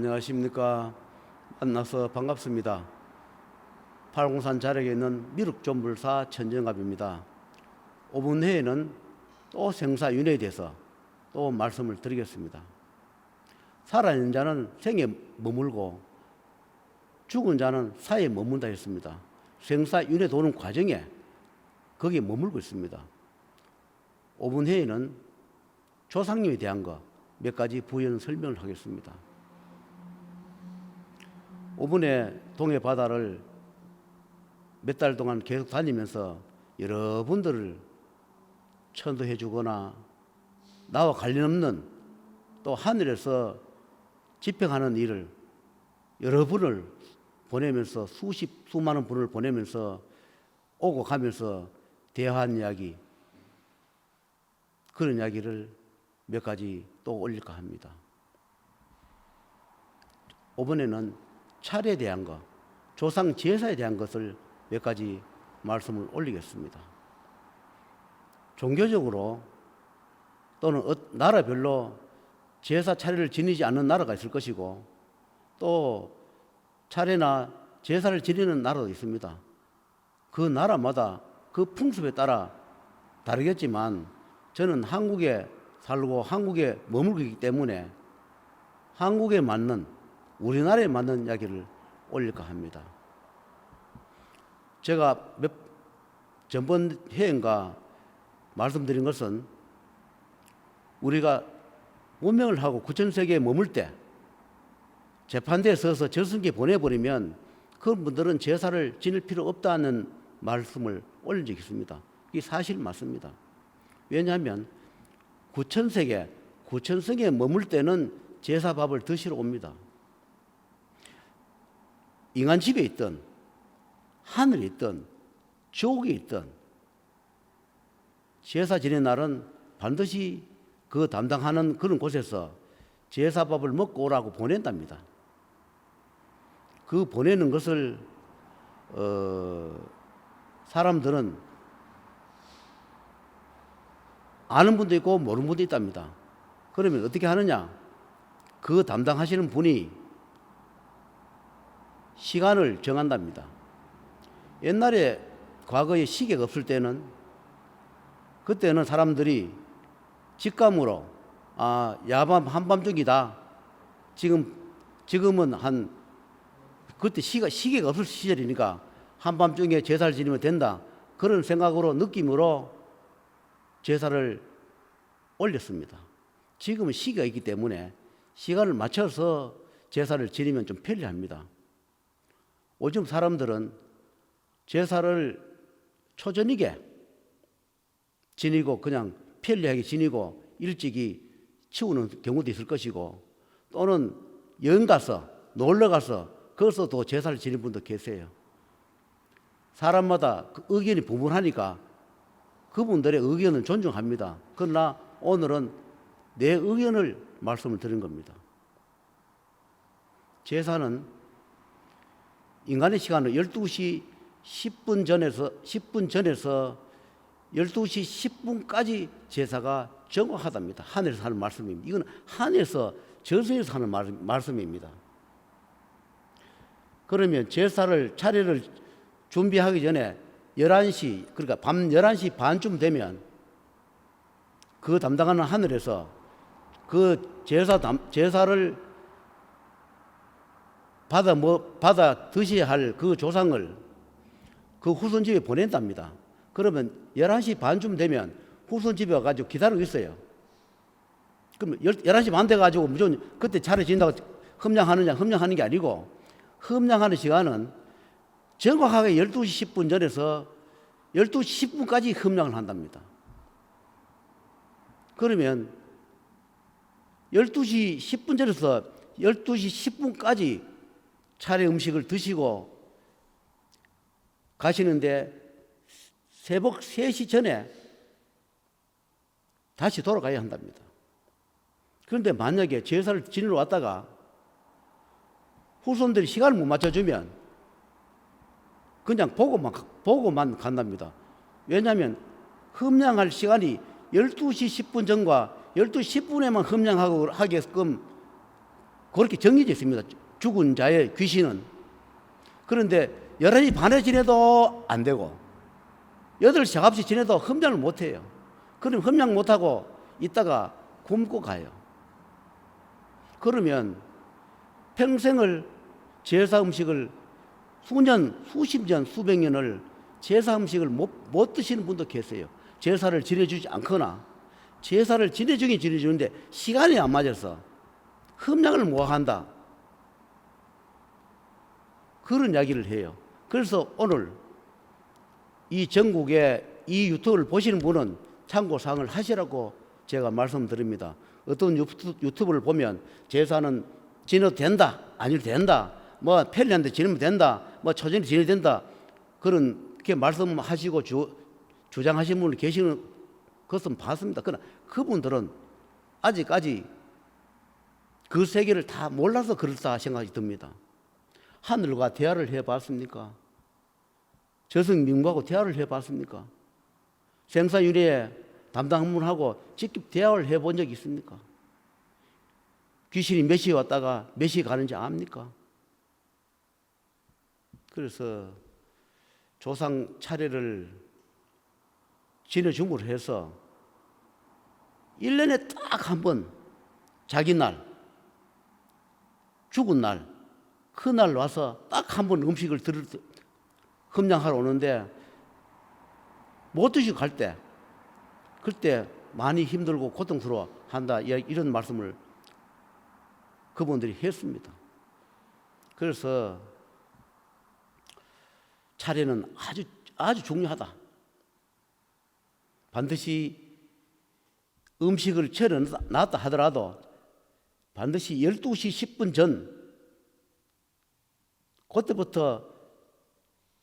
안녕하십니까. 만나서 반갑습니다. 팔공산 자락에 있는 미륵존불사 천정갑입니다. 5분 후에는 또 생사윤회에 대해서 또 말씀을 드리겠습니다. 살아있는 자는 생에 머물고 죽은 자는 사에 머문다 했습니다. 생사윤회 도는 과정에 거기에 머물고 있습니다. 5분 후에는 조상님에 대한 것 몇 가지 부연 설명을 하겠습니다. 5분에 동해 바다를 몇 달 동안 계속 다니면서 여러분들을 천도해 주거나 나와 관련 없는 또 하늘에서 집행하는 일을 여러분을 보내면서 수많은 분을 보내면서 오고 가면서 대화한 이야기, 그런 이야기를 몇 가지 또 올릴까 합니다. 5번에는 차례에 대한 것, 조상 제사에 대한 것을 몇 가지 말씀을 올리겠습니다. 종교적으로 또는 나라별로 제사 차례를 지니지 않는 나라가 있을 것이고 또 차례나 제사를 지니는 나라도 있습니다. 그 나라마다 그 풍습에 따라 다르겠지만 저는 한국에 살고 한국에 머물고 있기 때문에 한국에 맞는 우리나라에 맞는 이야기를 올릴까 합니다. 제가 전번 회인가 말씀드린 것은 우리가 운명을 하고 구천세계에 머물 때 재판대에 서서 저승기에 보내버리면 그런 분들은 제사를 지낼 필요 없다는 말씀을 올린 적이 있습니다. 이게 사실 맞습니다. 왜냐하면 구천세계에 머물 때는 제사밥을 드시러 옵니다. 인간 집에 있든 하늘에 있든 지옥에 있든 제사 지낸 날은 반드시 그 담당하는 그런 곳에서 제사밥을 먹고 오라고 보낸답니다. 그 보내는 것을 사람들은 아는 분도 있고 모르는 분도 있답니다. 그러면 어떻게 하느냐? 그 담당하시는 분이 시간을 정한답니다. 옛날에 과거에 시계가 없을 때는 그때는 사람들이 직감으로 야밤 한밤중이다. 지금은 그때 시계가 없을 시절이니까 한밤중에 제사를 지내면 된다. 그런 생각으로 느낌으로 제사를 올렸습니다. 지금은 시기가 있기 때문에 시간을 맞춰서 제사를 지내면 좀 편리합니다. 요즘 사람들은 제사를 초저녁에 지내고 그냥 편리하게 지내고 일찍이 치우는 경우도 있을 것이고 또는 여행 가서 놀러 가서 거기서 또 제사를 지내는 분도 계세요. 사람마다 그 의견이 분분하니까 그분들의 의견은 존중합니다. 그러나 오늘은 내 의견을 말씀을 드린 겁니다. 제사는 인간의 시간을 12시 10분 전에서 12시 10분까지 제사가 정확하답니다. 하늘에서 하는 말씀입니다. 이건 하늘에서 저승에서 하는 말씀입니다. 그러면 차례를 준비하기 전에 11시, 그러니까 밤 11시 반쯤 되면 그 담당하는 하늘에서 그 제사를 받아 드셔야 할 그 조상을 그 후손 집에 보낸답니다. 그러면 11시 반쯤 되면 후손 집에 와가지고 기다리고 있어요. 그럼 11시 반 돼가지고 무조건 그때 차례 지낸다고 흠양하는 게 아니고 흠양하는 시간은 정확하게 12시 10분 전에서 12시 10분까지 흠양을 한답니다. 그러면 12시 10분 전에서 12시 10분까지 차례 음식을 드시고 가시는데 새벽 3시 전에 다시 돌아가야 한답니다. 그런데 만약에 제사를 지내러 왔다가 후손들이 시간을 못 맞춰주면 그냥 보고만 간답니다. 왜냐하면 흠양할 시간이 12시 10분 전과 12시 10분에만 흠양하게끔 그렇게 정해져 있습니다. 죽은 자의 귀신은. 그런데 11시 반에 지내도 안 되고 8시 작업시 지내도 흠장을 못 해요. 그럼 흠장 못 하고 있다가 굶고 가요. 그러면 평생을 제사 음식을 수년, 수십 년, 수백 년을 제사 음식을 못 드시는 분도 계세요. 제사를 지내주지 않거나 제사를 지내주긴 지내주는데 시간이 안 맞아서 흠양을 모아한다. 그런 이야기를 해요. 그래서 오늘 이 전국에 이 유튜브를 보시는 분은 참고사항을 하시라고 제가 말씀드립니다. 어떤 유튜브를 보면 제사는 지내도 된다, 아니도 된다, 뭐 편리한데 지내면 된다, 뭐 초전에 지내야 된다, 그렇게 말씀하시고 주장하시는 분이 계시는 것은 봤습니다. 그러나 그분들은 아직까지 그 세계를 다 몰라서 그렇다 생각이 듭니다. 하늘과 대화를 해봤습니까? 저승민과하고 대화를 해봤습니까? 생사윤회 담당 분하고 직접 대화를 해본 적이 있습니까? 귀신이 몇 시에 왔다가 몇 시에 가는지 압니까? 그래서 조상 차례를 지내줌으로 해서 1년에 딱 한 번 자기 날, 죽은 날, 그날 와서 딱 한 번 음식을 흠양하러 오는데 못 드시고 갈 때, 그때 많이 힘들고 고통스러워 한다, 이런 말씀을 그분들이 했습니다. 그래서 차례는 아주 중요하다. 반드시 음식을 차려놨다 하더라도 반드시 12시 10분 전 그때부터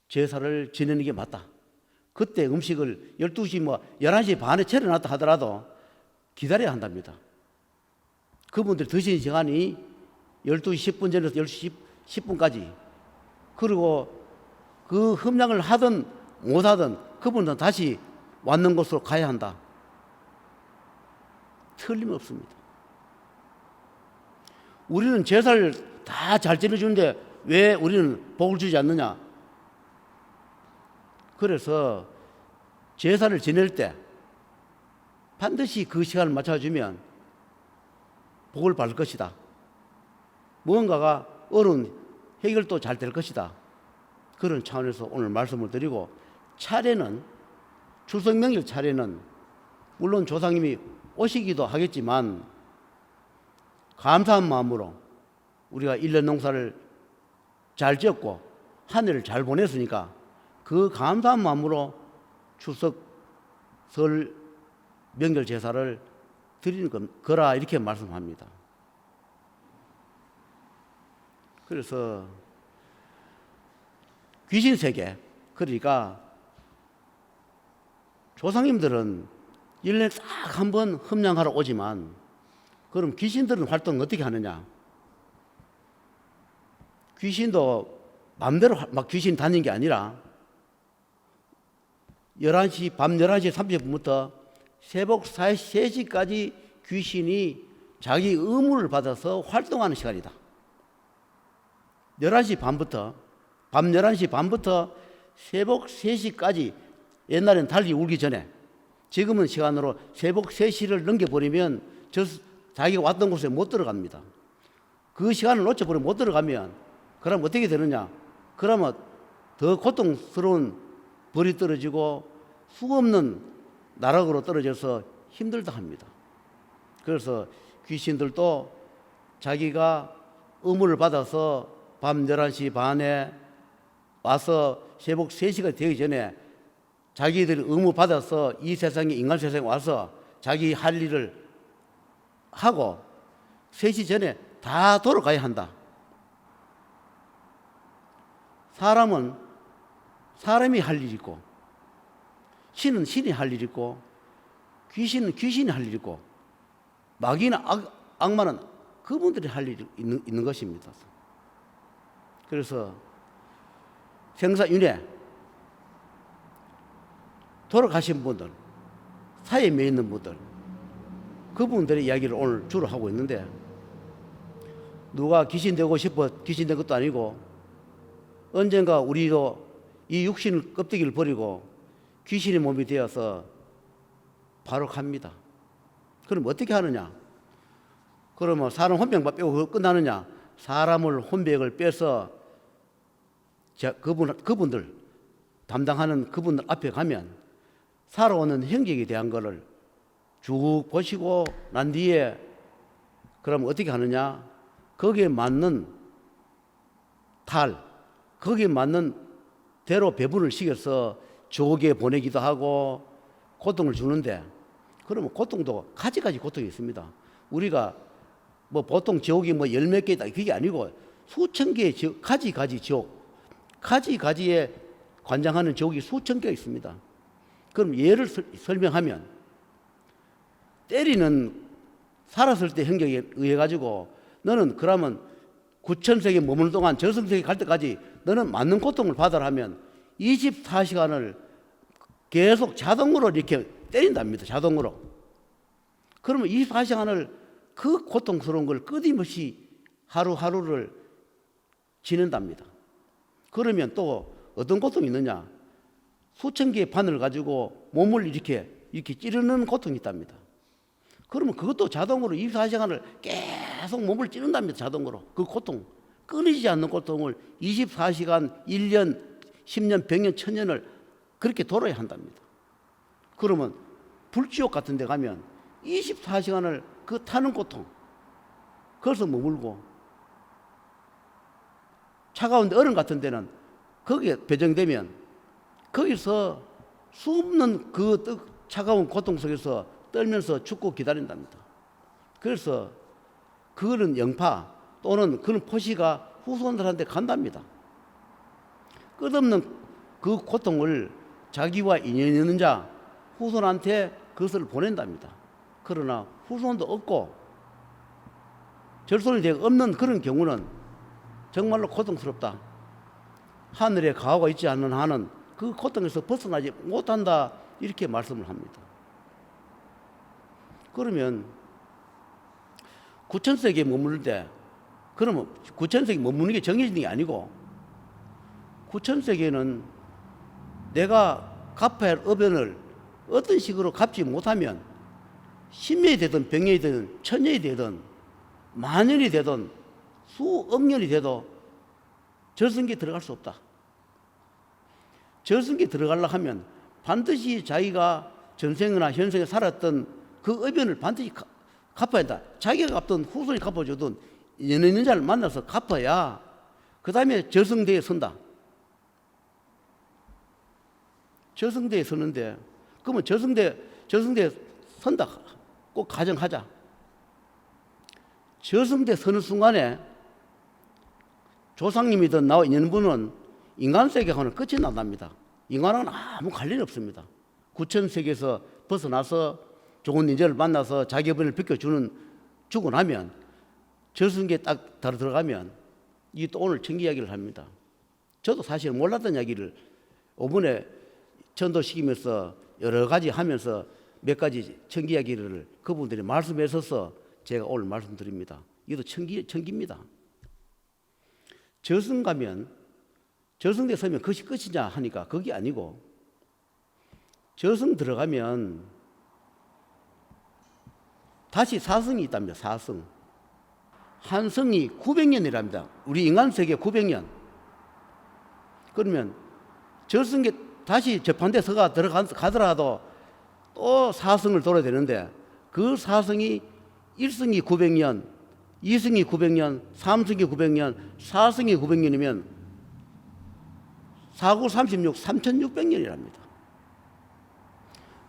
제사를 지내는 게 맞다. 그때 음식을 12시 11시 반에 차려놨다 하더라도 기다려야 한답니다. 그분들 드시는 시간이 12시 10분 전에서 10시 10분까지. 그리고 그 흠양을 하든 못하든 그분들은 다시 왔는 곳으로 가야 한다. 틀림없습니다. 우리는 제사를 다 잘 지내주는데 왜 우리는 복을 주지 않느냐? 그래서 제사를 지낼 때 반드시 그 시간을 맞춰주면 복을 받을 것이다. 무언가가 어려운 해결도 잘 될 것이다. 그런 차원에서 오늘 말씀을 드리고, 차례는 추석 명절 차례는 물론 조상님이 오시기도 하겠지만 감사한 마음으로 우리가 1년 농사를 잘 지었고 한 해를 잘 보냈으니까 그 감사한 마음으로 추석, 설, 명절 제사를 드리는 거라 이렇게 말씀합니다. 그래서 귀신 세계, 그러니까 조상님들은 1년에 딱 한 번 흠양하러 오지만 그럼 귀신들은 활동을 어떻게 하느냐? 귀신도 마음대로 막 귀신 다니는 게 아니라 11시, 밤 11시 30분부터 새벽 3시까지 귀신이 자기 의무를 받아서 활동하는 시간이다. 11시 반부터, 밤 11시 반부터 새벽 3시까지, 옛날엔 달리 울기 전에, 지금은 시간으로 새벽 3시를 넘겨버리면 자기가 왔던 곳에 못 들어갑니다. 그 시간을 놓쳐버리면 못 들어가면 그럼 어떻게 되느냐? 그러면 더 고통스러운 벌이 떨어지고 수없는 나락으로 떨어져서 힘들다 합니다. 그래서 귀신들도 자기가 의무를 받아서 밤 11시 반에 와서 새벽 3시가 되기 전에 자기들이 의무 받아서 이 세상에, 인간 세상에 와서 자기 할 일을 하고 3시 전에 다 돌아가야 한다. 사람은 사람이 할 일이 있고, 신은 신이 할 일이 있고, 귀신은 귀신이 할 일이 있고, 마귀나 악마는 그분들이 할 일이 있는 것입니다. 그래서 생사윤회, 돌아가신 분들, 사이에 매 있는 분들, 그분들의 이야기를 오늘 주로 하고 있는데, 누가 귀신 되고 싶어 귀신 된 것도 아니고 언젠가 우리도 이 육신 껍데기를 버리고 귀신의 몸이 되어서 바로 갑니다. 그럼 어떻게 하느냐? 그러면 사람 혼병만 빼고 끝나느냐? 사람을 혼병을 빼서 그분들 담당하는 그분들 앞에 가면 살아오는 형격에 대한 거를 쭉 보시고 난 뒤에 그럼 어떻게 하느냐? 거기에 맞는 거기에 맞는 대로 배분을 시켜서 지옥에 보내기도 하고 고통을 주는데, 그러면 고통도 가지가지 고통이 있습니다. 우리가 뭐 보통 지옥이 뭐 열 몇 개 있다 그게 아니고 수천 개의 지옥, 가지가지 지옥, 가지가지에 관장하는 지옥이 수천 개가 있습니다. 그럼 예를 설명하면 때리는 살았을 때 형격에 의해 가지고 너는 그러면 9,000세계 머무는 동안 저승세계 갈 때까지 너는 맞는 고통을 받아라 하면 24시간을 계속 자동으로 이렇게 때린답니다. 자동으로. 그러면 24시간을 그 고통스러운 걸 끊임없이 하루하루를 지낸답니다. 그러면 또 어떤 고통이 있느냐? 수천 개의 바늘을 가지고 몸을 이렇게 찌르는 고통이 있답니다. 그러면 그것도 자동으로 24시간을 계속 몸을 찌른답니다. 자동으로. 그 고통, 끊이지 않는 고통을 24시간, 1년, 10년, 100년, 1000년을 그렇게 돌아야 한답니다. 그러면 불지옥 같은 데 가면 24시간을 그 타는 고통, 거기서 머물고, 차가운 얼음 같은 데는 거기에 배정되면 거기서 수없는 그 차가운 고통 속에서 떨면서 죽고 기다린답니다. 그래서 그거는 영파 또는 그런 포시가 후손들한테 간답니다. 끝없는 그 고통을 자기와 인연이 있는 자 후손한테 그것을 보낸답니다. 그러나 후손도 없고 절손이 되어 없는 그런 경우는 정말로 고통스럽다. 하늘에 가호가 있지 않는 한은 그 고통에서 벗어나지 못한다. 이렇게 말씀을 합니다. 그러면 9,000세계에 머무를 때, 그러면 9,000세계에 머무는 게 정해진 게 아니고 9,000세계는 내가 갚아야 할 업연을 어떤 식으로 갚지 못하면 10년이 되든 100년이 되든 1000년이 되든 만년이 되든 수억 년이 돼도 저승기에 들어갈 수 없다. 저승기에 들어가려고 하면 반드시 자기가 전생이나 현생에 살았던 그 업연을 반드시 갚아야 한다. 자기가 갚든 후손이 갚아주든 연연 있는 자를 만나서 갚아야 그 다음에 저승대에 선다. 저승대에 서는데 그러면 저승대에 선다. 꼭 가정하자. 저승대에 서는 순간에 조상님이든 나와 인연분은 인간세계하고는 끝이 난답니다. 인간은 아무 관련이 없습니다. 9,000세계에서 벗어나서 좋은 인재를 만나서 자기 법을 비켜주고 나면 저승기에 딱 들어가면 이 또 오늘 천기 이야기를 합니다. 저도 사실 몰랐던 이야기를 5분에 전도시키면서 여러 가지 하면서 몇 가지 천기 이야기를 그분들이 말씀하셔서 제가 오늘 말씀드립니다. 이것도 천기입니다. 저승 가면 저승대 서면 그것이 끝이냐 하니까 그게 아니고 저승 들어가면 다시 사승이 있답니다. 사승. 한 성이 900년이랍니다. 우리 인간 세계 900년. 그러면 저승에 다시 재판대서가 들어가더라도 또 사승을 돌아야 되는데 그 사승이 1승이 900년, 2승이 900년, 3승이 900년, 4승이 900년이면 4, 9, 36, 3600년이랍니다.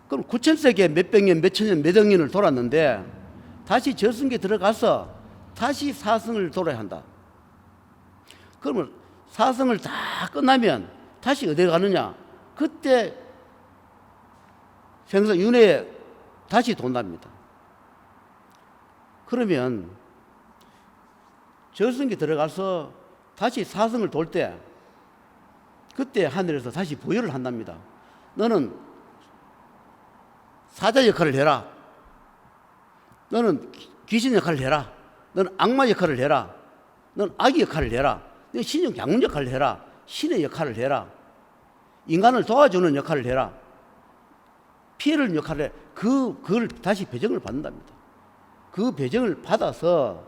그럼 9,000세계 몇백 년, 몇천 년, 몇억 년을 돌았는데 다시 저승기에 들어가서 다시 사승을 돌아야 한다. 그러면 사승을 다 끝나면 다시 어디에 가느냐? 그때 생사윤회에 다시 돈답니다. 그러면 저승기에 들어가서 다시 사승을 돌 때 그때 하늘에서 다시 부여를 한답니다. 너는 사자 역할을 해라. 너는 귀신 역할을 해라. 너는 악마 역할을 해라. 넌 아기 역할을 해라. 넌 신적 양문 역할을 해라. 신의 역할을 해라. 인간을 도와주는 역할을 해라. 피해를 역할을 해. 그걸 다시 배정을 받는답니다. 그 배정을 받아서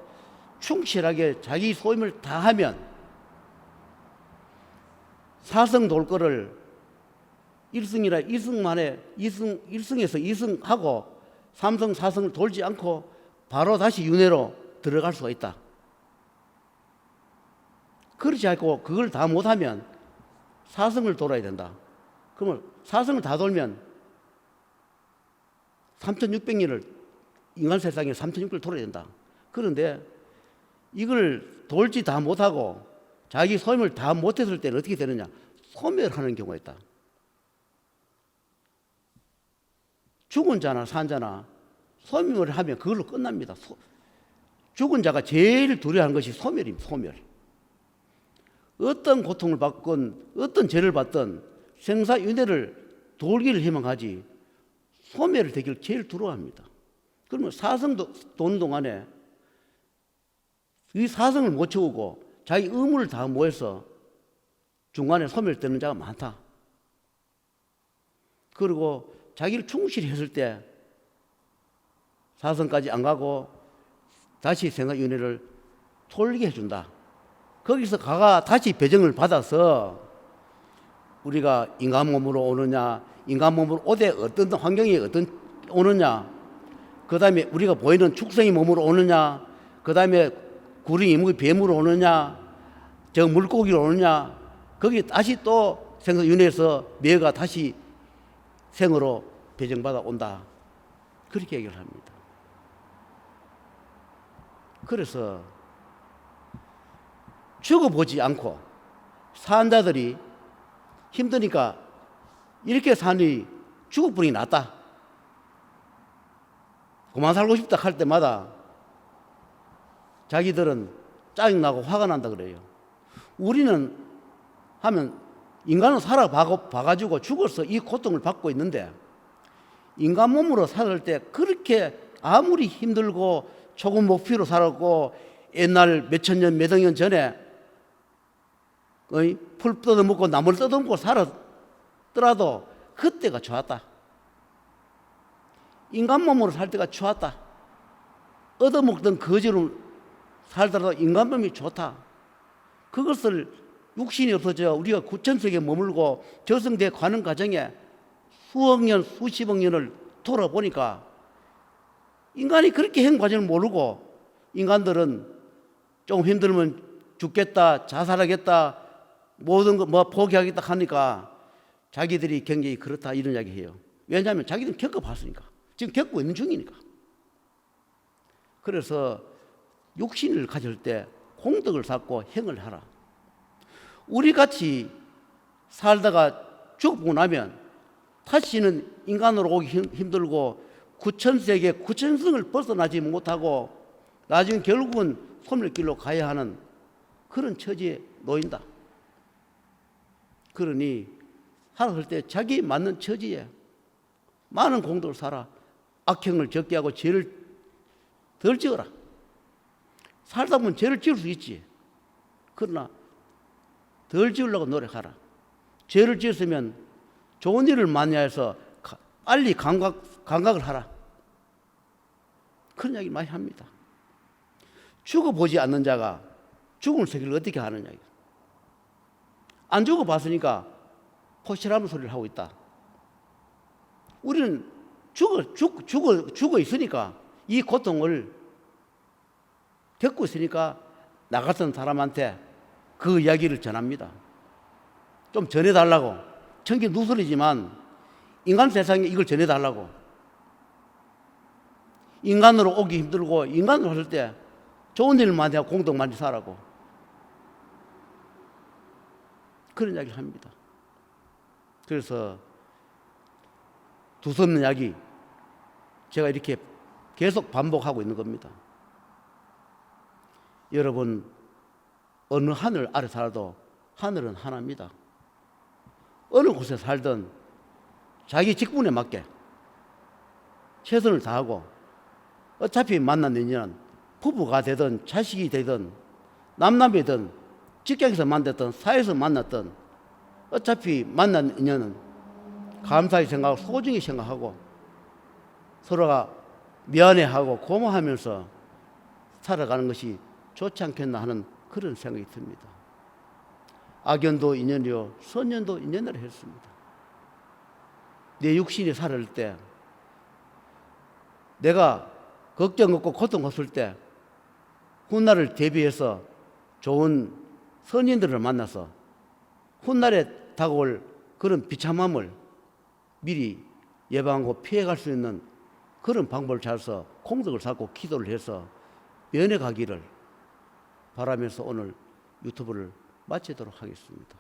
충실하게 자기 소임을 다하면 사성 돌 거를 1승이라 2승 만에 1승에서 2승하고 3승, 4승을 돌지 않고 바로 다시 윤회로 들어갈 수가 있다. 그렇지 않고 그걸 다 못하면 4승을 돌아야 된다. 그러면 4승을 다 돌면 3600년을 인간 세상에 3600을 돌아야 된다. 그런데 이걸 돌지 다 못하고 자기 소임을 다 못했을 때는 어떻게 되느냐? 소멸하는 경우가 있다. 죽은 자나 산 자나 소멸을 하면 그걸로 끝납니다. 죽은 자가 제일 두려워하는 것이 소멸입니다. 소멸. 어떤 고통을 받건 어떤 죄를 받든 생사윤회를 돌기를 희망하지 소멸을 되기를 제일 두려워합니다. 그러면 사성도 도는 동안에 이 사성을 못 채우고 자기 의무를 다 모해서 중간에 소멸되는 자가 많다. 그리고 자기를 충실히 했을 때 사성까지 안 가고 다시 생사윤회를 돌게 해준다. 거기서 가가 다시 배정을 받아서 우리가 인간 몸으로 오느냐, 인간 몸으로 오되 어떤 환경이 어떤 오느냐, 그 다음에 우리가 보이는 축생의 몸으로 오느냐, 그 다음에 구리, 이무기, 뱀으로 오느냐, 저 물고기로 오느냐, 거기 다시 또 생사윤회에서 매가 다시 생으로 배정받아 온다. 그렇게 얘기를 합니다. 그래서 죽어보지 않고 산 자들이 힘드니까 이렇게 사니 죽어버리기 낫다. 그만 살고 싶다 할 때마다 자기들은 짜증나고 화가 난다 그래요. 우리는 하면 인간은 살아봐가지고 죽어서 이 고통을 받고 있는데 인간 몸으로 살 때 그렇게 아무리 힘들고 초급 목표로 살았고 옛날 몇천 년, 몇억 년 전에 풀 뜯어먹고 나무를 뜯어먹고 살았더라도 그때가 좋았다. 인간 몸으로 살 때가 좋았다. 얻어먹던 거지로 살더라도 인간 몸이 좋다. 그것을 육신이 없어져 우리가 9천세기에 머물고 저승대에 가는 과정에 수억 년, 수십억 년을 돌아보니까 인간이 그렇게 행 과정을 모르고 인간들은 조금 힘들면 죽겠다, 자살하겠다, 모든 거 뭐 포기하겠다 하니까 자기들이 굉장히 그렇다 이런 이야기 해요. 왜냐하면 자기들은 겪어봤으니까. 지금 겪고 있는 중이니까. 그래서 육신을 가질 때 공덕을 쌓고 행을 하라. 우리같이 살다가 죽고 나면 다시는 인간으로 오기 힘들고 9천세계 9천성을 벗어나지 못하고 나중에 결국은 소멸길로 가야 하는 그런 처지에 놓인다. 그러니 살았을 때 자기에 맞는 처지에 많은 공덕을 살아. 악행을 적게 하고 죄를 덜 지어라. 살다 보면 죄를 지을 수 있지. 그러나 덜 지으려고 노력하라. 죄를 지었으면 좋은 일을 많이 해서 빨리 감각을 하라. 그런 이야기 많이 합니다. 죽어보지 않는 자가 죽음을 세계를 어떻게 하느냐. 안 죽어봤으니까 포실하는 소리를 하고 있다. 우리는 죽어 있으니까 이 고통을 겪고 있으니까 나 같은 사람한테 그 이야기를 전합니다. 좀 전해달라고. 천기 누설이지만 인간 세상에 이걸 전해달라고. 인간으로 오기 힘들고 인간으로 할 때 좋은 일만 해야 공덕 많이 살라고. 그런 이야기를 합니다. 그래서 두서없는 이야기 제가 이렇게 계속 반복하고 있는 겁니다. 여러분 어느 하늘 아래 살아도 하늘은 하나입니다. 어느 곳에 살든 자기 직분에 맞게 최선을 다하고 어차피 만난 인연은 부부가 되든 자식이 되든 남남이든 직장에서 만났든 사회에서 만났든 어차피 만난 인연은 감사히 생각하고 소중히 생각하고 서로가 미안해하고 고마워하면서 살아가는 것이 좋지 않겠나 하는 그런 생각이 듭니다. 악연도 인연이요 선연도 인연으로 했습니다. 내 육신이 살을 때 내가 걱정 없고 고통 없을 때 훗날을 대비해서 좋은 선인들을 만나서 훗날에 다가올 그런 비참함을 미리 예방하고 피해갈 수 있는 그런 방법을 찾아서 공덕을 쌓고 기도를 해서 면해 가기를 바라면서 오늘 유튜브를 마치도록 하겠습니다.